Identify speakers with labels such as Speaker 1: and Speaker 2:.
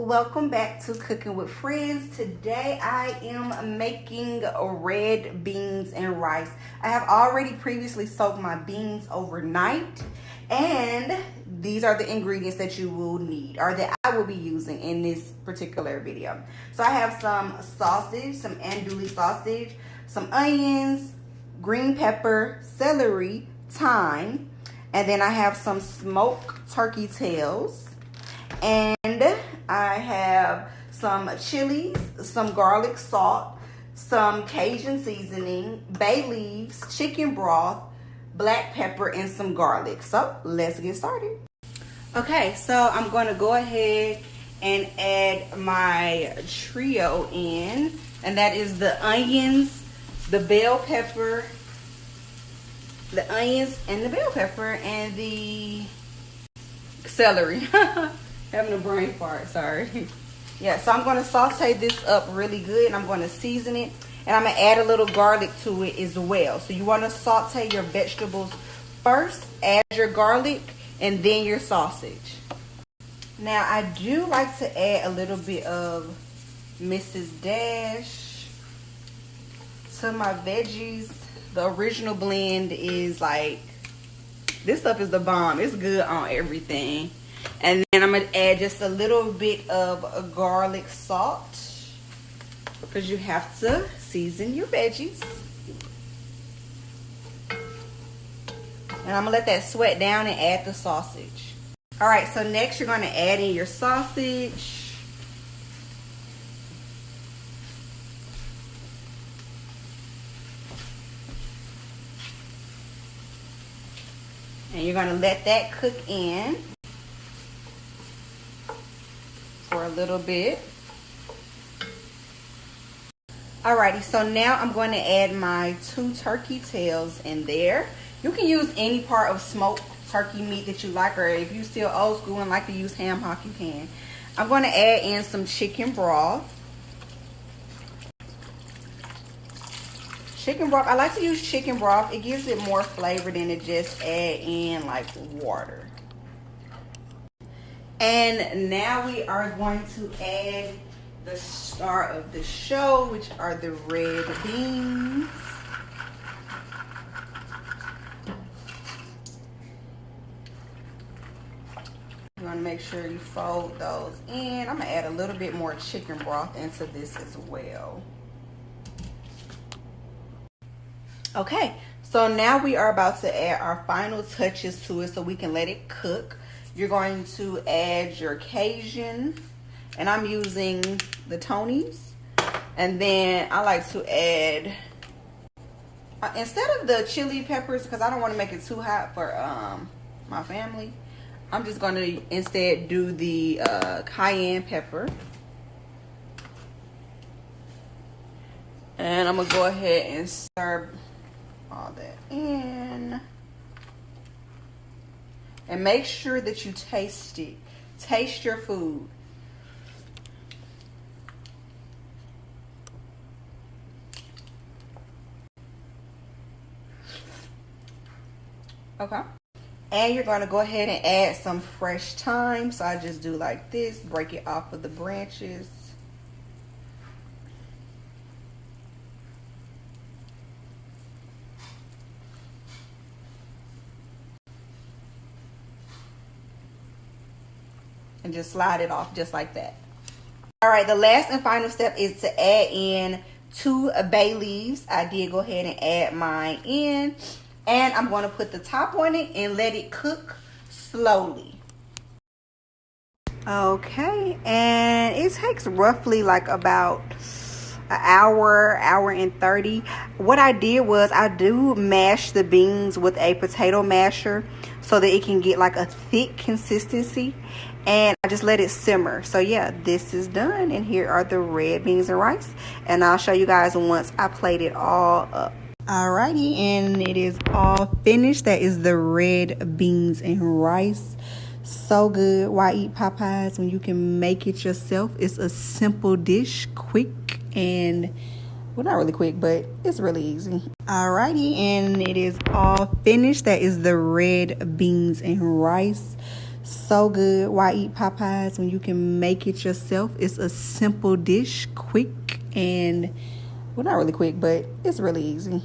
Speaker 1: Welcome back to Cooking with Friends. Today I am making red beans and rice. I have already previously soaked my beans overnight, and these are the ingredients that you will need, or that I will be using in this particular video. So I have some sausage, some andouille sausage, some onions, green pepper, celery, thyme, and then I have some smoked turkey tails, and I have some chilies, some garlic salt, some Cajun seasoning, bay leaves, chicken broth, black pepper, and some garlic. So let's get started. Okay, so I'm going to go ahead and add my trio in, and that is the onions, the bell pepper, and the celery. Having a brain fart, sorry. Yeah, so I'm going to saute this up really good, and I'm going to season it, and I'm going to add a little garlic to it as well. So you want to saute your vegetables first, add your garlic, and then your sausage. Now, I do like to add a little bit of Mrs. Dash to my veggies. The original blend is like, this stuff is the bomb. It's good on everything. And then I'm going to add just a little bit of garlic salt, because you have to season your veggies. And I'm going to let that sweat down and add the sausage. Alright, so next you're going to add in your sausage. And you're going to let that cook in for a little bit. Alrighty, so now I'm going to add my 2 turkey tails in there. You can use any part of smoked turkey meat that you like, or if you're still old school and like to use ham hock, you can. I'm going to add in some chicken broth. I like to use chicken broth. It gives it more flavor than to just add in like water. And now we are going to add the star of the show, which are the red beans. You want to make sure you fold those in. I'm going to add a little bit more chicken broth into this as well. Okay, so now we are about to add our final touches to it so we can let it cook. You're going to add your Cajun, and I'm using the Tony's. And then I like to add, instead of the chili peppers, because I don't want to make it too hot for my family, I'm just going to instead do the cayenne pepper. And I'm going to go ahead and stir all that in. And make sure that you taste it. Taste your food. Okay. And you're going to go ahead and add some fresh thyme. So I just do like this. Break it off of the branches. And just slide it off just like that. Alright, the last and final step is to add in 2 bay leaves. I did go ahead and add mine in. And I'm going to put the top on it and let it cook slowly. Okay, and it takes roughly like about an hour and 30. What I did was I do mash the beans with a potato masher so that it can get like a thick consistency, and I just let it simmer. So yeah, this is done, and here are the red beans and rice, and I'll show you guys once I plate it all up. Alrighty, and it is all finished. That is the red beans and rice. So good. Why eat Popeyes when you can make it yourself? It's a simple dish, quick, and well, not really quick, but it's really easy. Alrighty, and it is all finished. That is the red beans and rice. So good. Why eat Popeyes when you can make it yourself? It's a simple dish, quick and, well, not really quick, but it's really easy.